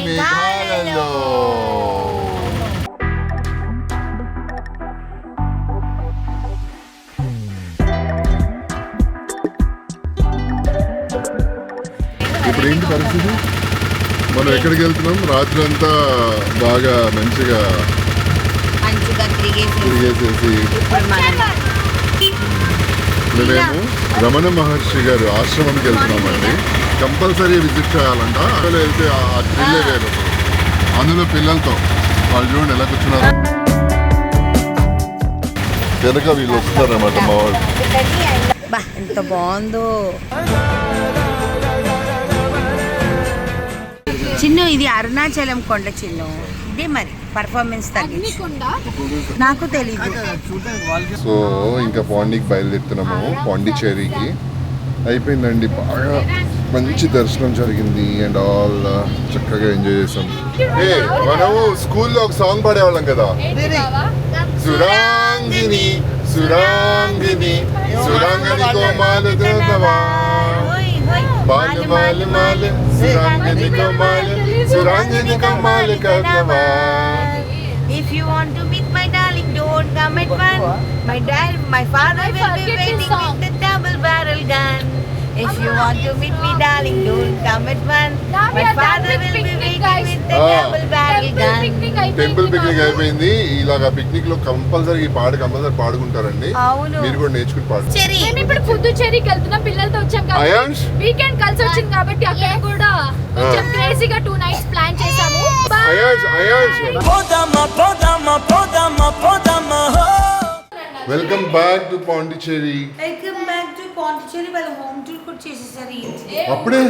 మేఘాలలో ఇప్పుడు ఏంటి పరిస్థితి? మనం ఎక్కడికి వెళ్తున్నాం? రాత్రి అంతా బాగా మంచిగా తిరిగేసేసి మేము రమణ మహర్షి గారు ఆశ్రమానికి వెళ్తున్నామండి. కంపల్సరీ విజిట్ చేయాలంట. అందులో వెళ్తే ఆ థ్రిల్లే వేరు. అందులో పిల్లలతో వాళ్ళు చూడండి ఎలా కూర్చున్నారు. వెనక వీళ్ళు వస్తున్నారన్నమాట మా వాళ్ళు. ఎంత బాగుందో చిన్ను. ఇది అరుణాచలం కొండ చిన్ను. ఇదే మరి పర్ఫార్మెన్స్ తగ్గింది. నాకు తెలీదు. సో ఇంకా పాండీకి బయలుదేరుతున్నాము. పాండిచ్చేరికి అయిపోయిందండి. బాగా మంచి దర్శనం జరిగింది అండ్ ఆల్ చక్కగా ఎంజాయ్ చేసాం. మనము స్కూల్లో ఒక సాంగ్ పాడేవాళ్ళం కదా, సురాంగిని సురాంగిని సురాంగిని కోమాలు దేవా బాలు మాలు మాలు సురాంగిని కోమాలు సురాంగిని కోమాలు కదవా. If you want to meet my darling, don't come at one. My father will be waiting with the double barrel gun. If you want to meet me, darling, don't come at one. My father will be waiting with the double barrel gun. Temple picnic అయిపోయింది. ఇలాగా picnic లో compulsory compulsory పాడుకుంటారండి. మీరు కూడా నేర్చుకుని పాడు. మేము ఇప్పుడు పుదుచ్చేరికి వెళ్తున్నాం. పిల్లలతో వచ్చాం కాబట్టి వీకెండ్ కలిసి వచ్చింది కాబట్టి అక్కడ కూడా కొంచెం క్రేజీగా 2 nights ప్లాన్ చేసాము. Welcome back to Pondicherry. Welcome back to Pondicherry. వాళ్ళ హోమ్ టూర్ కూడా చేసేసారు. అప్పుడే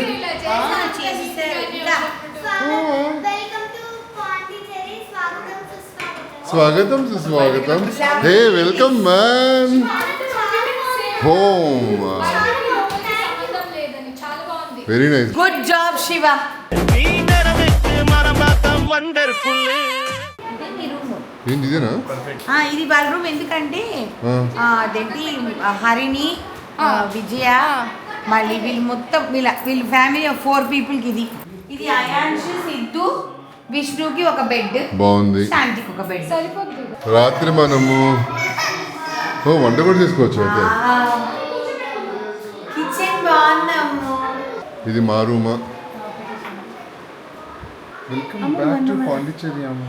స్వాగతం సుస్వాగతం. Hey welcome man home. Very nice. Good job Shiva. ఏంటి ఇదేనా? ఇది వాళ్ళ రూమ్. ఎందుకంటే అదేంటి హరిణి, విజయ, మళ్ళీ వీళ్ళు మొత్తం వీళ్ళ ఫ్యామిలీ 4 పీపుల్కి ఇది అయాన్ష్, సిద్ధు, విష్ణుకి ఒక బెడ్ బాగుంది, శాంతికి ఒక బెడ్. రాత్రి మనము వంట కూడా చేసుకోవచ్చు. అయితే కిచెన్ బాగుందమ్ము. ఇది మా రూమా. వెల్కమ్ బ్యాక్ టు పాండిచ్చేరి అమ్మ.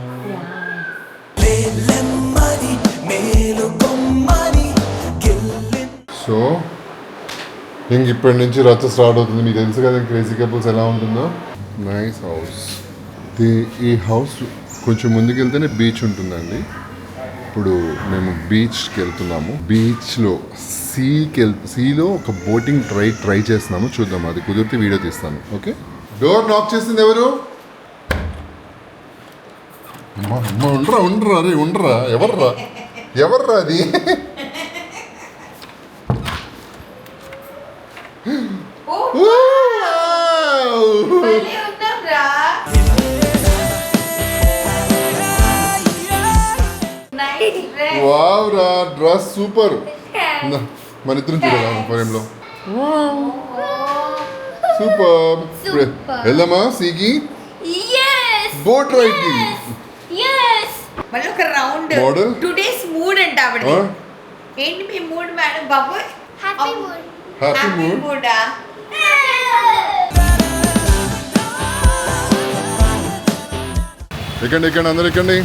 సో ఇంక ఇప్పటి నుంచి రచ్చ స్టార్ట్ అవుతుంది. మీకు తెలుసు కదా క్రేజీ కపుల్స్ ఎలా ఉంటుందో. Nice house. ఈ హౌస్ కొంచెం ముందుకు వెళ్తేనే బీచ్ ఉంటుందండి. ఇప్పుడు మేము బీచ్కి వెళ్తున్నాము. బీచ్లో సీలో ఒక బోటింగ్ ట్రై చేస్తున్నాము. చూద్దాం, అది కుదిరితే వీడియో తీస్తాను. ఓకే. డోర్ నాక్ చేసింది ఎవరు? ఉండరా రే ఉండరా. ఎవర్రా అది? వావ్ రా, డ్రెస్ సూపర్. మన ఇద్దరం చూడాలి ఫ్రేమ్లో. సూపర్. వెళ్దామా సీకి? బోట్ రైడ్ కి. మళ్ళీ ఒక రౌండ్. మోడల్ 2 days మూడ్ అంట ఆవిడ. ఏంటి మీ మూడ్ మేడం బాబు? Happy mood. ఎక్కండి అందరు ఎక్కండి.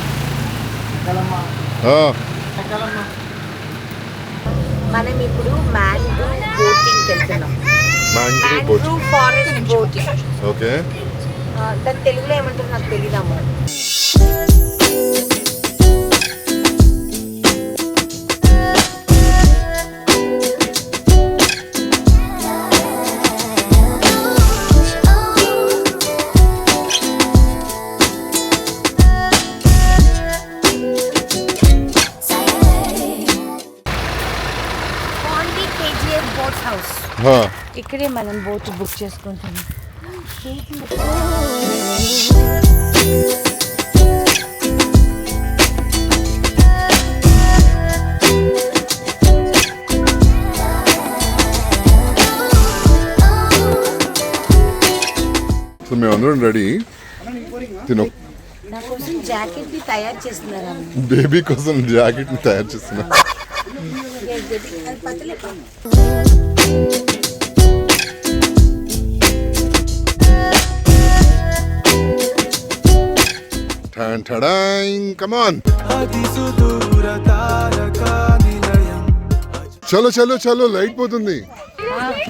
మనం ఇప్పుడు మ్యాంగ్రూ బోటింగ్ వెళ్తున్నాం. Mangrove forest boating. ఓకే. దాని తెలుగులో ఏమంటారు నాకు తెలియదమ్మా. ఇక్కడే మనం బోట్ బుక్ చేసుకుంటాం. మేమందరం రెడీ. తిను నా కోసం జాకెట్ ని తయారు చేస్తున్నారా? బేబీ కోసం జాకెట్ ని తయారు చేస్తున్నా. Come on. చలో చలో చలో లైట్ పోతుంది.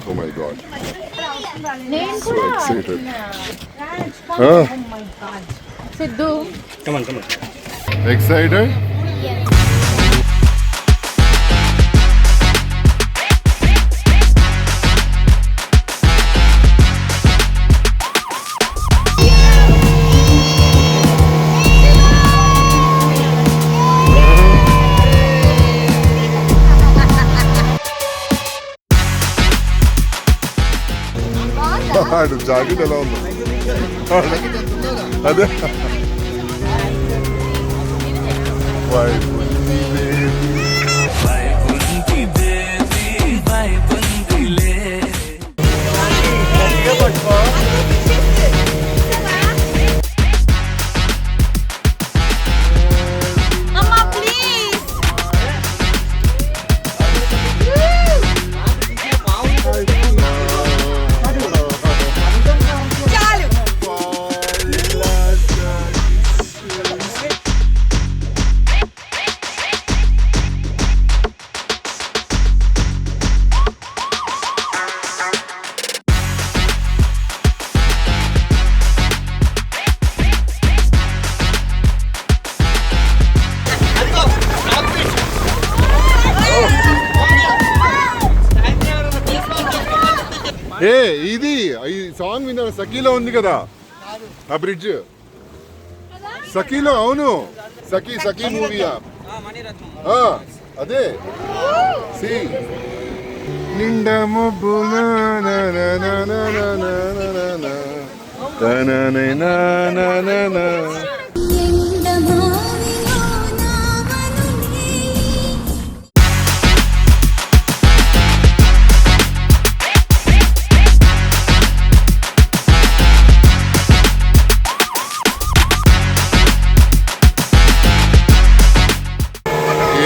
Oh my god. So excited. Siddhu Excited? Jacket ఎలా ఉంది? అదే ఇది ఈ సాంగ్ విన్నా సఖీలో ఉంది కదా ఆ బ్రిడ్జ్ సఖీలో. అవును సఖీ సఖీ మూవీయా అదే. సి నిండా మబ్బుల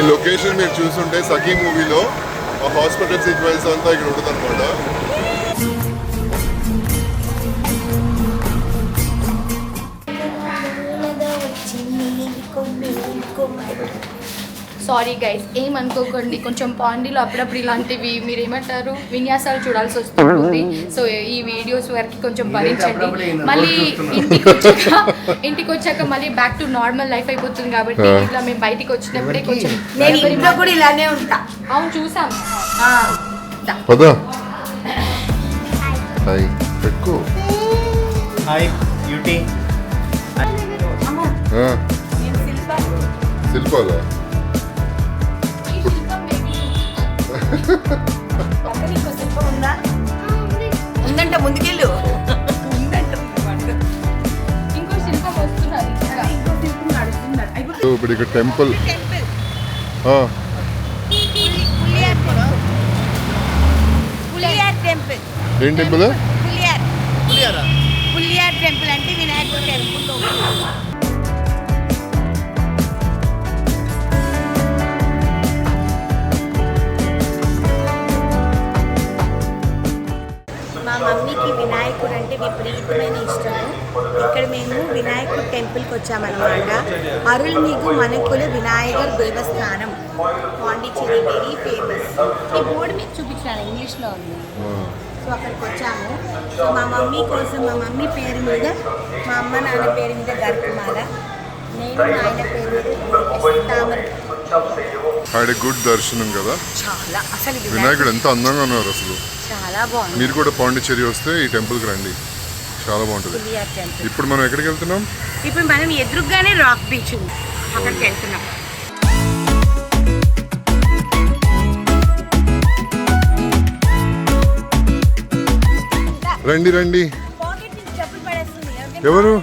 లొకేషన్ మీరు చూస్తుంటే సఖీ మూవీలో ఆ హాస్పిటల్ సీక్వెన్స్ అంతా ఇక్కడ ఉంటుంది అనమాట. సారీ గైస్, ఏమనుకోకండి. కొంచెం పాండీలో అప్పుడప్పుడు ఇలాంటివి మీరు ఏమంటారు విన్యాసాలు చూడాల్సి వస్తుంది. సో ఈ వీడియోస్ వరకు కొంచెం భరించండి. మళ్ళీ ఇంటికి వచ్చాక మళ్ళీ బ్యాక్ టు నార్మల్ లైఫ్ అయిపోతుంది కాబట్టి ఇట్లా మేము బయటికి వచ్చినప్పుడే కొంచెం కూడా ఇలానే ఉంటా. అవును చూసాం. పదా హాయ్ పెట్టుకో. Hi beauty. శిల్పాలా ఉందంట ముందుకెళ్ళు. ఇంకో శిల్పం వస్తున్నారు. ఇప్పుడు ఇక్కడ టెంపుల్ ఏం టెంపుల్? పులియార్ టెంపుల్ అంటే వినాయకుడు టెంపుల్. మా మమ్మీకి వినాయకుడు అంటే విపరీతమైన ఇష్టము. ఇక్కడ మేము వినాయకుడు టెంపుల్కి వచ్చామన్నమాట. అరుల్మిగు మనకుల వినాయకర్ దేవస్థానం పాండిచ్చేరి, వెరీ ఫేమస్. ఈ బోర్డు మీకు చూపించాను, ఇంగ్లీష్లో ఉంది. సో అక్కడికి వచ్చాము. సో మా మమ్మీ కోసం, మా మమ్మీ పేరు మీద, మా అమ్మ నాన్న పేరు మీద గర్భమాల, నేను మా ఆయన పేరు మీద తామర. గుడ్ దర్శనం కదా చాలా. అసలు వినాయకుడు ఎంత అందంగా ఉన్నారు అసలు. చాలా బాగుంది. మీరు కూడా పాండిచ్చేరి వస్తే ఈ టెంపుల్కి రండి, చాలా బాగుంటుంది. ఇప్పుడు మనం ఎక్కడికి వెళ్తున్నాం? ఇప్పుడు మనం ఎదురుగానే రాక్ బీచ్ ఉంది, అక్కడికి వెళ్తున్నాం. రండి రండి. ఎవరు?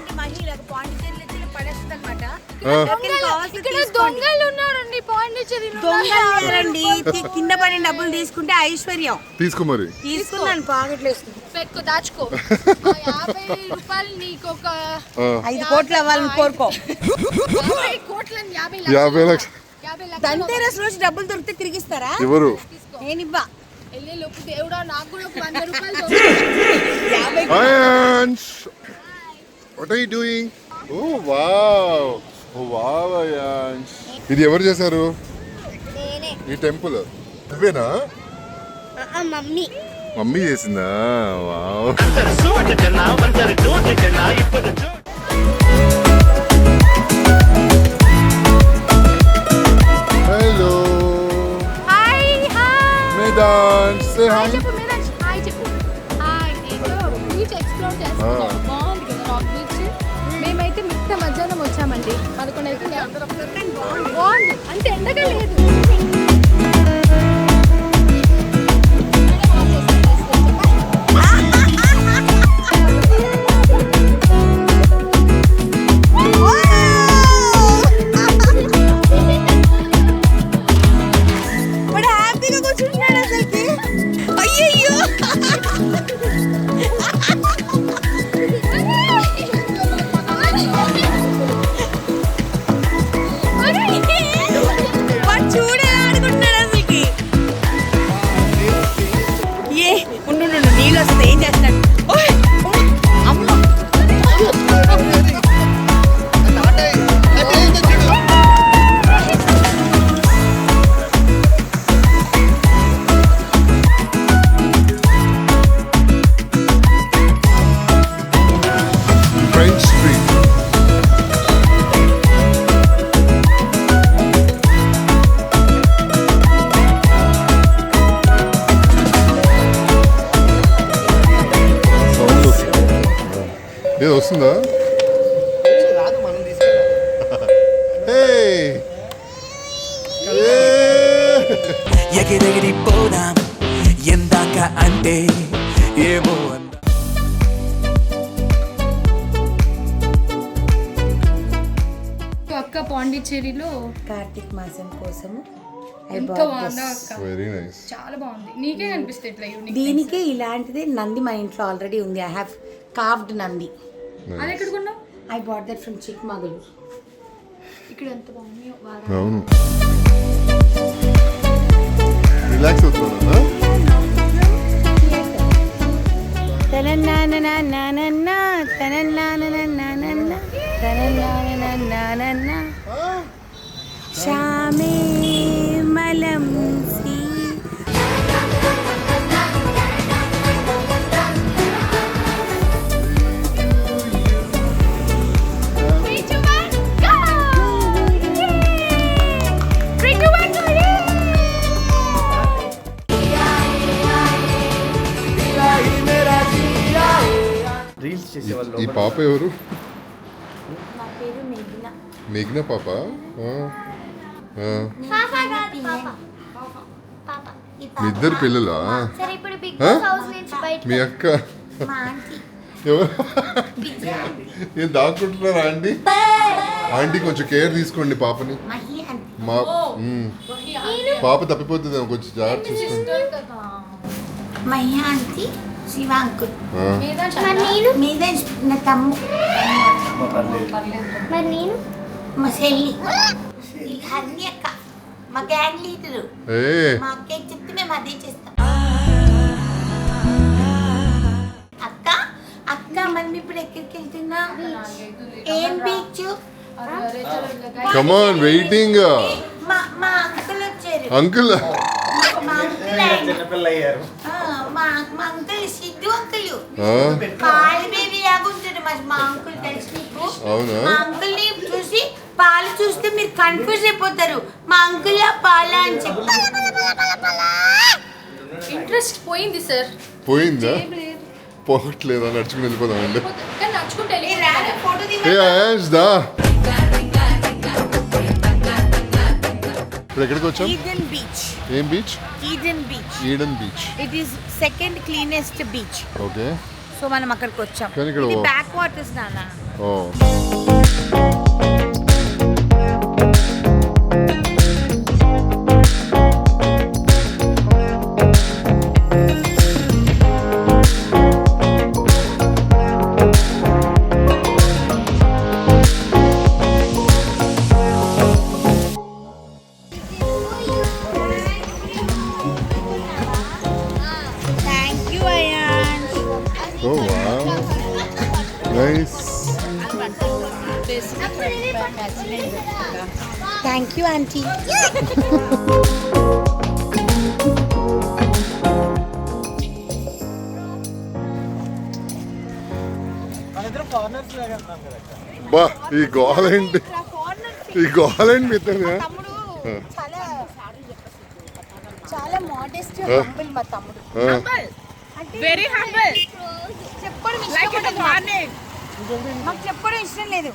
దొంగలు ఉన్నారండి పాండిచ్చేరిలో దొంగలేరండి. కింద పడిన డబ్బులు తీసుకుంటే ఐశ్వర్యం. తీసుకో మరి. తీసుకున్నాను పాకెట్లు వేసుకుని. పెట్టుకో, దాచుకో. ఆ 50 రూపాయలు నీకు ఒక 5 కోట్లు అవ్వాలని కోరుకో. 50 కోట్లని 50 50 లక్షలు. 50 లక్షలు ధన్తేరస్ రోజు డబ్బులు దొరికితే తిరిగిస్తారా? ఎవరు? తీసుకో. నేను ఇవ్వా. వెళ్ళే లోపు దేవుడా నాకు కూడా ఒక 100 రూపాయలు 'Ayansh, what are you doing? Oh wow. Oh wow, Ayansh. ఇది ఎవరు చేశారు ఈ టెంపుల్? నువ్వేనా? మమ్మీ. మమ్మీ చేసిందా? Wow. Hello hi Medhan, say hi. చెప్పు మీరాజ్, హాయ్ చెప్పు. హాయ్, నేను బీచ్ ఎక్స్ప్లోర్ చేస్తున్నాను. బాగుంది కదా రాక్ బీచ్. మేమైతే మిట్ట మధ్యాహ్నం వచ్చామండి. 11 అయితే బాగుంది. అంటే ఎండగా లేదు. వాడు హ్యాపీగా కూర్చుంటున్నాడు అసలుకి. అయ్యయ్యో. వాడు చూడు ఎలా ఆడుకుంటున్నాడు అసలుకి. ఉండు నీళ్ళు వస్తుంది. ఏం చేస్తున్నాడు? ఓయ్, అమ్మ. French street. సౌండ్ వస్తుంది. ఏది వస్తుందా? రాదు, మనం తీసుకెళ్ళాలి. Hey! ఎగిరెగిరిపోదాం ఎందాక అంటే ఏమో అంద అక్క పాండిచ్చేరిలో కార్తీక్ మాసం కోసము ఎంత బాగుందో అక్క. Very nice. చాలా బాగుంది. నీకే కనిపిస్తుంది ఇట్లా యూనిక్. దీనికే ఇలాంటిది నంది మా ఇంట్లో ఆల్రెడీ ఉంది. I have carved Nandi. అది ఎక్కడ కొన్నావు? I bought that from Chikmagalur. ఇక్కడ ఎంత బాగుంది. అవును. రిలాక్స్ అవుతున్నా. శ్యామే మలం సి. రీల్స్ చేసేవాళ్ళు ఈ పాప ఎవరు? నా పేరు మేఘన. మేఘ్నా పాప. మీ ఇద్దరు పిల్లలా? సరే ఇప్పుడు బిగ్ ఆ? బాస్ హౌస్ నుంచి బయట మీ అక్క మా ఆంటీ. ఎవరు? ఏం దాక్కుంటున్నారా ఆంటీ? ఆంటీ కొంచెం కేర్ తీసుకోండి పాపని. మహి ఆంటీ. మా పాప తప్పిపోతుంది కొంచెం జాగ్రత్త చూసుకోండి. Mahi aunty, Shiva uncle. మరి నేను మీద నా తమ్ము, మరి నేను మా చెల్లి, హర్ని అక్క, మా గ్యాంగ్ లీడరు. ఏ మా అక్క ఏం చెప్తే మేము అదే చేస్తాం. అక్క అక్క మనం ఇప్పుడు ఎక్కడికి వెళ్తున్నాం? ఏం బీచ్? కమాన్ వెయిటింగ్. మా అంకుల్ వచ్చారు. అంకుల్ మా అంకుల్ చిన్నపిల్ల అయ్యారు. మా అంకుల్ సిద్ధు అంకుల్ పాలు బేబీ లాగా ఉంటాడు. మా అంకుల్ తెలుసు మీకు? అవునా? మా అంకుల్ ని చూసి పాలు చూస్తే మీరు కన్ఫ్యూజ్ అయిపోతారు. మా అంకుల్ పాలా అని చెప్పి ఇంట్రెస్ట్ పోయింది సార్. పోయిందా? పోవట్లేదా? నడుచుకుని వెళ్ళిపోదామండి. కానీ నడుచుకుంటే ఫోటో ఏ అయాన్స్ దా. ఇప్పుడు ఎక్కడికి వచ్చాం? Eden beach. ఏం beach? Eden beach. Eden beach. It is second cleanest beach. Okay. So మనం అక్కడికి వచ్చాం. కానీ ఇక్కడ ఇది బ్యాక్ వాటర్స్ నాన్న. ఓ Oh wow. Nice. Thank you aunty. మనిద్దరం ఫారినర్స్ లాగా ఉన్నాం కదా. బా ఈ గోలేంటి మీ ఇద్దరిదా? తమ్ముడు చాలా మోడెస్ట్, హంబుల్ మా తమ్ముడు. వెరీ హంబుల్ చెప్పడం లైక్ ఇట్ మార్నింగ్. మాకు చెప్పడం ఇష్టం లేదు.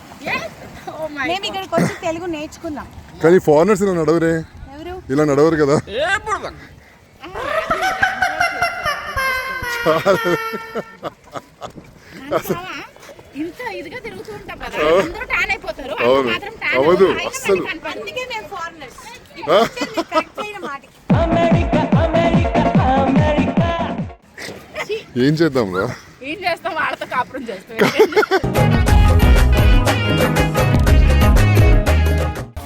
మేము ఇక్కడికి వచ్చి తెలుగు నేర్చుకున్నాం. కానీ ఫారినర్స్ ఇలా నడవరే, ఎవరు? ఇలా నడవరు కదా. ఇంత ఇదిగా తిరుగుతూ ఉంటాం కదా, అందరూ టాన్ అయిపోతారు. అవును అవ్వదు అస్సలు. అందుకే మేము ఫారినర్స్. ఏం చేద్దాం రా? ఏం చేస్తాం, వాళ్ళతో కాపురం చేస్తాం.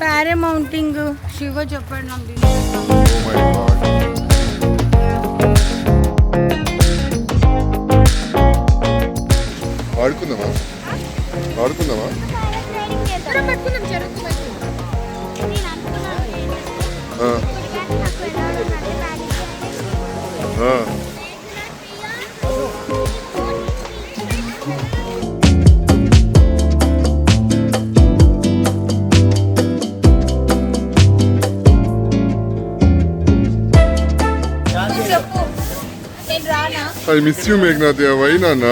పారామౌంటింగ్ శివ చెప్పండి నాకు. Oh my God. ఆడుకుందామా? పెట్టుకుందాం చెరుకు వైపు. చెప్పు, నేను రానా? I miss you Meghanath. వై నాన్న?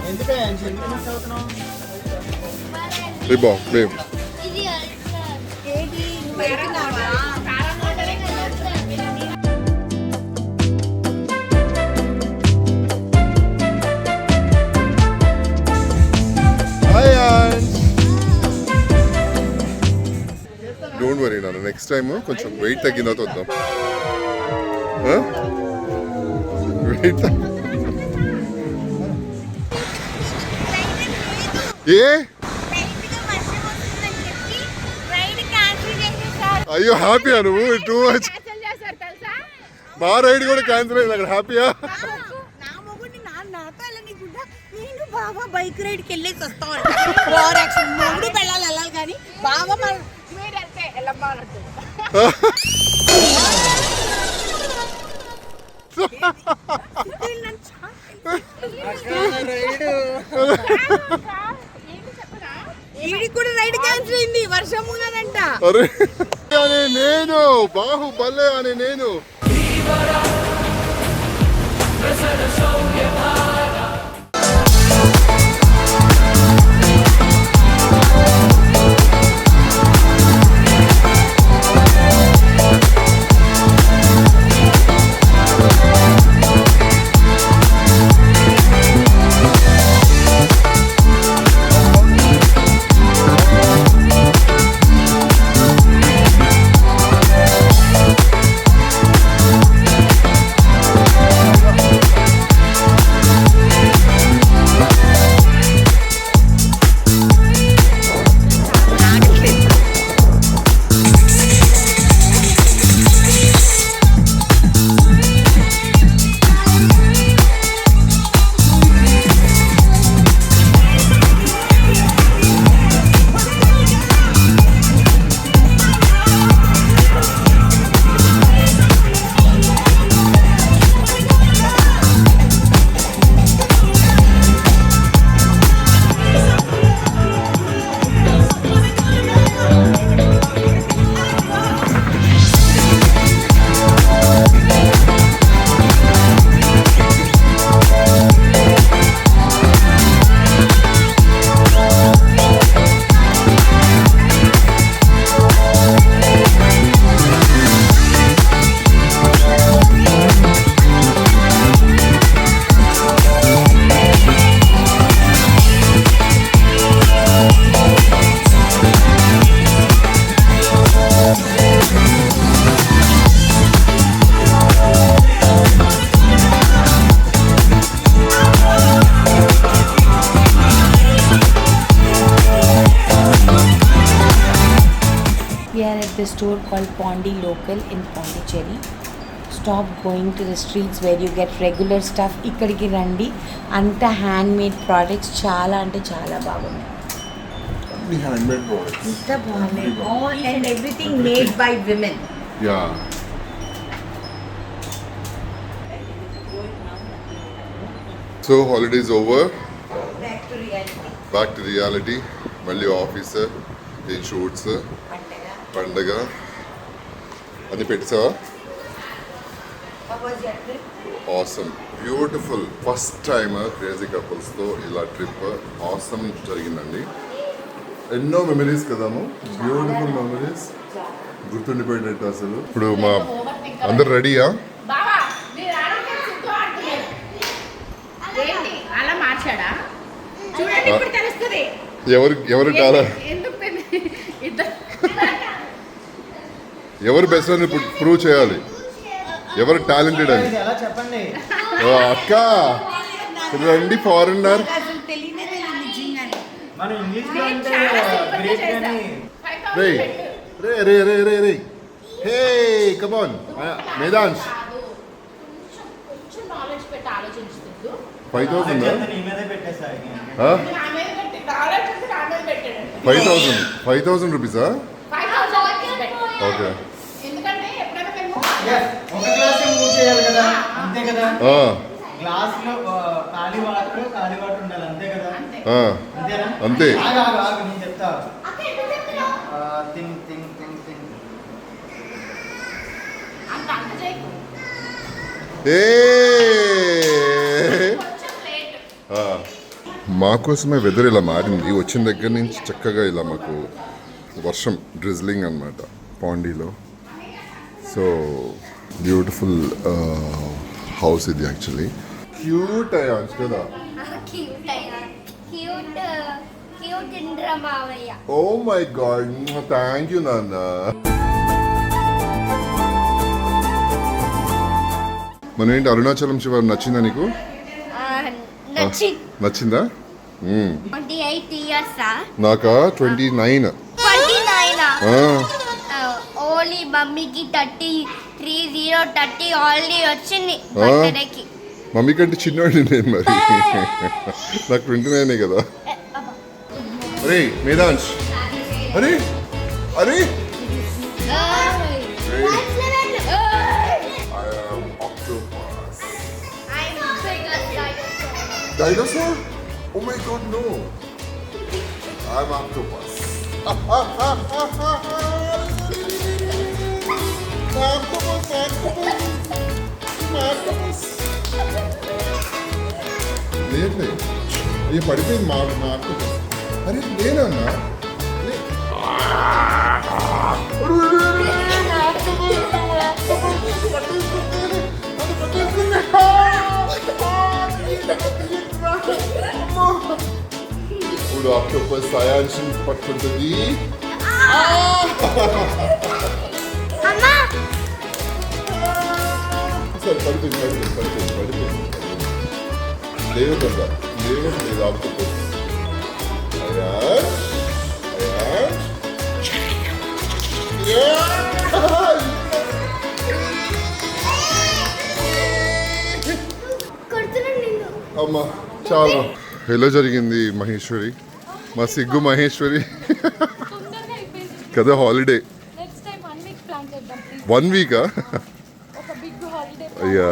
ఎందుకే ఎందుకు మిస్ అవుతున్నావు? ఏ బా మేము ఏది నువ్వు వెళ్తున్నావా? డోంట్ వరీ నాన్న, నెక్స్ట్ టైం కొంచెం వెయిట్ తగ్గిన తర్వాత వద్దాం. వెయిట్ ఏ అయ్యో హ్యాపీయా నువ్వు? Too much. మా రైడ్ కూడా క్యాన్సిల్ అయింది అక్కడ. హ్యాపీయా? నా మొగుడిని నాతో వెళ్ళనీకుండా నేను బాగా బైక్ రైడ్కి వెళ్ళేసి వస్తాను. మొగుడు పెళ్ళాలి వెళ్ళాలి కానీ బాగా మీరంటే వెళ్ళమ్మా అన్నట్టు. ఈడి కూడా రైడ్ క్యాన్సిల్ అయింది, వర్షం ఉన్నదంట. అరే అనే నేను బాహుబలే అనే నేను. We are at the store called Pondi Local in Pondicherry. Stop going to the streets where you get regular stuff. ఇక్కడికి రండి, అంత హ్యాండ్ మేడ్ ప్రోడక్ట్స్ చాలా అంటే చాలా బాగున్నాయి. అన్ని హ్యాండ్ మేడ్ ప్రోడక్ట్స్. ఇంత బాగున్నాయి. All and everything made by women. Yeah. So holidays over, back to reality. మళ్ళీ ఆఫీస్, ఈ షూట్స్, పండగ అది పెట్టావా? Awesome, beautiful. First time crazy కపుల్స్తో ఇలా ట్రిప్ ఆసమ్ జరిగిందండి. ఎన్నో మెమరీస్ కదాము, బ్యూటిఫుల్ మెమరీస్, గుర్తుండిపోయేటట్టు అసలు. ఇప్పుడు మా అందరు రెడీయా? బావా మీరు ఆడకే సిద్ధు ఆడుతున్నారు. ఏంటి అలా మార్చాడా? చూడండి ఇప్పుడు తెలుస్తుంది. ఎవరు చాలా ఎందుకు ఇద్దరు ఎవరు బెస్ట్ అని ప్రూవ్ చేయాలి, ఎవరు టాలెంటెడ్ అని. ఇది ఎలా చెప్పండి? ఓ అక్క రండి ఫారెనర్. అసలు తెలియనే నిజంగానే. మనం ఇంగ్లీష్ లో నేను అంటే చాలా simple గా గ్రేట్ చేశా. కానీ 5,000 రే పెట్టు. రే రే రే రే రే హే కమ్ ఆన్ మేదాన్స్. కాదు. కొంచెం నాలెడ్జ్ పెట్టి ఆలోచించుతుంది. 5,000 నీ మీదే పెట్టేసా. నా మీద పెట్టి నాలెడ్జ్ పెట్టి నా మీద పెట్టాడు. 5,000 రూపీసా? 5,000 పెట్టు. ఓకే. ఎందుకంటే ఎప్పుడైనా మేము ఒక గ్లాస్ మూవ్ చేయాలి కదా, అంతే కదా. ఆ, గ్లాస్ లో ఖాళీ వాటర్ ఉండాలి, అంతే కదా. ఆ, అంతేనా? అంతే. ఆగు, ఆగు, ఆగు, నేను చెప్తా. అక్క ఎందుకు చెప్తున్నావు? Think think think think. అంత చేయకు. ఏ కొంచెం లేట్. మా కోసమే వెదర్ ఇలా మారింది. వచ్చిన దగ్గర నుంచి చక్కగా ఇలా మాకు వర్షం, డ్రిజ్లింగ్ అన్నమాట పాండీలో. సో బ్యూటిఫుల్ హౌస్ ఇది యాక్చువల్లీ. క్యూట్ అయ్యాన్స్ కదా. క్యూట్ ఇంద్ర మావయ్య. Oh my God, thank you నాన్న. మనం ఏంటి అరుణాచలం శివ నచ్చిందా నీకు? నచ్చిందా? 28 years. నాకా 29. 29. ఓన్లీ మమ్మీకి 30 ఆల్రెడీ వచ్చింది బర్త్డేకి. మమ్మీ కంటే చిన్నవాడి నేను మరి. నాకు 29 కదా. అరే మేదాంశ్, అరే అరే Dinosaur? Oh my god, no. I'm octopus. Octopus. లేదు, అయ్యో పడిపోయింది మా ఆక్టోపస్. అరే లేనన్నా. ఇప్పుడు ఆక్టోపస్ సయాన్షన్ పట్టుకుంటుంది. సరే పడిపోయింది. లేదు కదా, లేదు ఆక్టోపస్. అమ్మా చాలా ఎలా జరిగింది మహేశ్వరి, మా సిగ్గు మహేశ్వరి తొందరగా అయిపోయింది. కదా holiday. Next time 1 week plan చేద్దాం ప్లీజ్. 1 వీకా? ఒక బిగ్ హాలిడే. అయ్యా,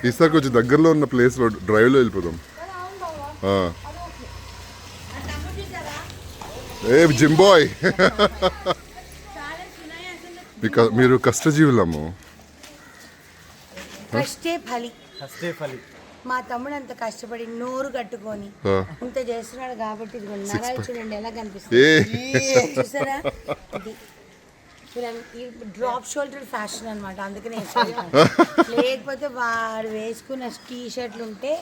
ఈసారి కొంచెం దగ్గరలో ఉన్న ప్లేస్లో డ్రైవ్లో వెళ్ళిపోదాం. ఆ. ఏ జింబాయ్, మీరు కష్టజీవులమ్ము. కష్టే ఫలి. ఫస్టే ఫలి. మా తమ్ముడు అంత కష్టపడి నోరు కట్టుకొని ఆ. ఇంత చేస్తున్నాడు కాబట్టి ఇదిగోండి నరాలు చూడండి ఎలా ఏ కనిపిస్తుంది. చూసారా, ఇది డ్రాప్ షోల్డర్ ఫ్యాషన్ అనమాట, అందుకనే వేసుకుంటాను. లేకపోతే వాడు వేసుకున్న టీ షర్ట్లు ఉంటే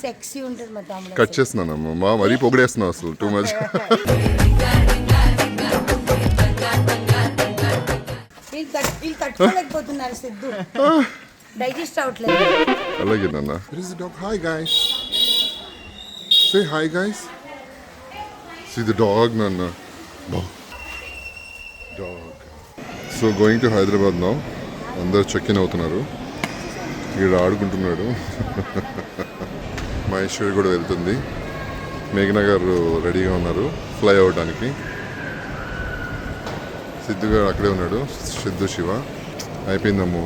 సెక్సీ ఉంటుంది మా తమ్ముడు. కట్ చేస్తున్నానమ్మా, మా మరీ పొగిడేస్తున్నావు అసలు, టూ మచ్. వీళ్ళు తట్టుకోలేకపోతున్నారు సిద్ధు, డైజెస్ట్ అవట్లేదు. అలాగే నాన్న. Hi guys. Say hi guys. See the dog, Nana. Dog. So going to Hyderabad now. అందరు చెక్కిన్ అవుతున్నారు. వీడు ఆడుకుంటున్నాడు. మహేశ్వరి కూడా వెళ్తుంది. మేఘనా గారు రెడీగా ఉన్నారు ఫ్లై అవ్వడానికి. సిద్ధు గారు అక్కడే ఉన్నాడు. సిద్ధు శివ అయిపోయిందమ్ము.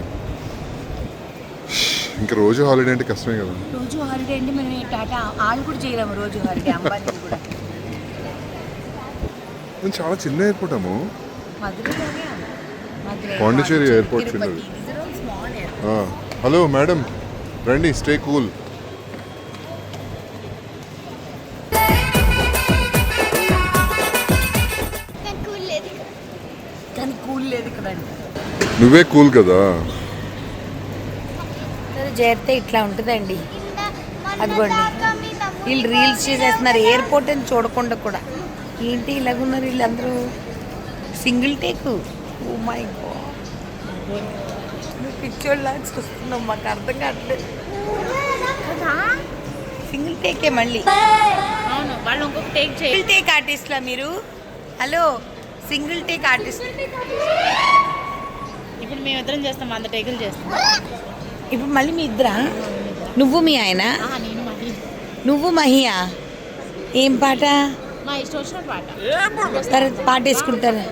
ఇంకా రోజు హాలిడే అంటే కష్టమే కదా. రోజు హాలిడే అంటే మనం టాటా వాళ్ళు కూడా చేయలేము రోజు హాలిడే. అంబానీ కూడా చాలా చిన్న ఎయిర్పోర్ట్ అమ్ము. మధురైలోనే పాండిచేరి ఎయిర్పోర్ట్ చిన్నది. హలో మేడం రండి, స్టే కూల్. కానీ కూల్ లేదు కదండి. నువ్వే కూల్ కదా. చేరితే ఇట్లా ఉంటుందండి. అదిగోండి వీళ్ళు రీల్స్ చేసేస్తున్నారు ఎయిర్పోర్ట్ అని చూడకుండా కూడా. ఏంటి ఇలాగున్నారు వీళ్ళందరూ. Single take. Oh my god, పిచ్చోళ్ళ చూస్తున్నాం, మాకు అర్థం కావట్లేదు. సింగిల్ టేకే మళ్ళీ. అవును, వాళ్ళు ఇంకొక టేక్ చేయాలి. సింగిల్ టేక్ ఆర్టిస్ట్లా మీరు? Hello, single take artist. ఇప్పుడు మేమిద్దరం చేస్తాం, 100 టేకులు చేస్తాం. ఇప్పుడు మళ్ళీ మీ ఇద్దరా? నువ్వు మీ ఆయన? నేను మహి. నువ్వు మహియా? ఏం పాట? మా ఇష్టం వచ్చిన పాట. తర్వాత పాట వేసుకుంటారు.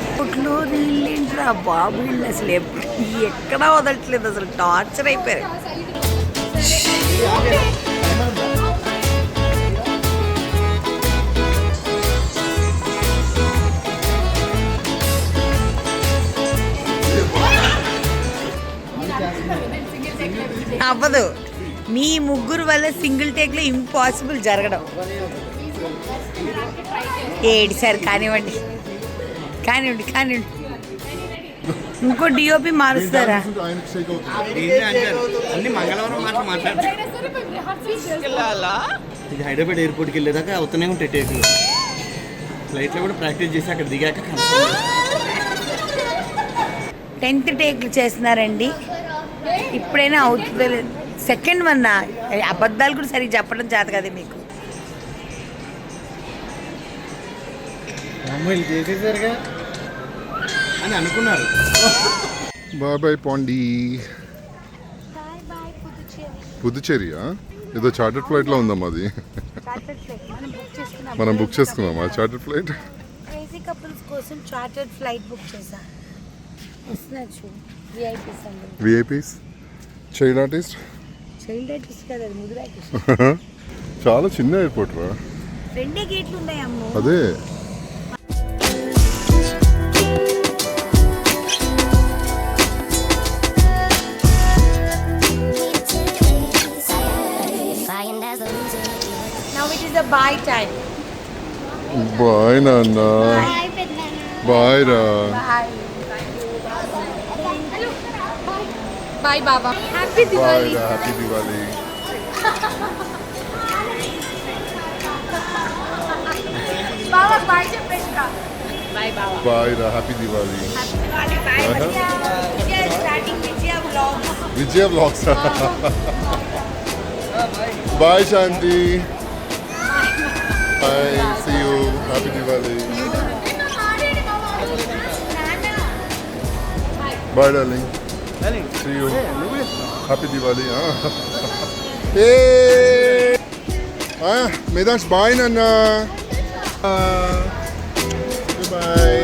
ఇప్పట్లో వీళ్ళేంట్రా బాబు, వీళ్ళు అసలు ఎక్కడా వదలట్లేదు, అసలు టార్చర్ అయిపోయారు. అవ్వదు, మీ ముగ్గురు వల్ల సింగిల్ టేక్లో ఇంపాసిబుల్ జరగడం. ఏడి సార్ కానివ్వండి, కానివ్వండి కానివ్వండి. ఇంకో డిఓపి మారుస్తారా? అన్ని మంగళవారం మాట్లాడతారు. ఇది హైదరాబాద్ ఎయిర్పోర్ట్కి వెళ్ళేదాకా అవుతూనే ఉంటాయి టేకులు. ఫ్లైట్లో కూడా ప్రాక్టీస్ చేసి అక్కడ దిగాక 10th టేక్లు చేస్తున్నారండి. ఇప్పుడైనా అవుతుందో లేదు. సెకండ్ వన్ అబద్ధాలు కూడా సరిగ్గా చెప్పడం చేత కదా మీకు. వీళ్ళు చేసేసారుగా అని అనుకున్నారు. Bye bye Pondy. పుదుచ్చేరియా? ఏదో చార్టర్డ్ ఫ్లైట్లో ఉందమ్మా అది. మనం బుక్ చేసుకున్నామా చార్టర్డ్ ఫ్లైట్? క్రేజీ కపుల్స్ కోసం చార్టర్డ్ ఫ్లైట్ బుక్ చేశా. VIPs, child artist. Child artist కదా, అది ముదురు ఆర్టిస్ట్. చాలా చిన్న ఎయిర్పోర్ట్ రా. 2 గేట్లు ఉన్నాయి అమ్మ. అదే Now it is a bye time. Bye నాన్న. బాయ్ రా. Bye. Bye Baba. Happy bye Diwali. రా. హ్యాపీ దివాలి. Baba, bye చెప్పేస్తా. బాయ్ బావా. బాయ్ రా. Happy Diwali. Happy Diwali. Bye. We are starting Vijaya vlogs. Vijaya vlogs. Bye Shanti. Bye. See you. Happy Diwali. Bye darling. See you. Happy Diwali. Hey! Medash, bye, Nana. Goodbye.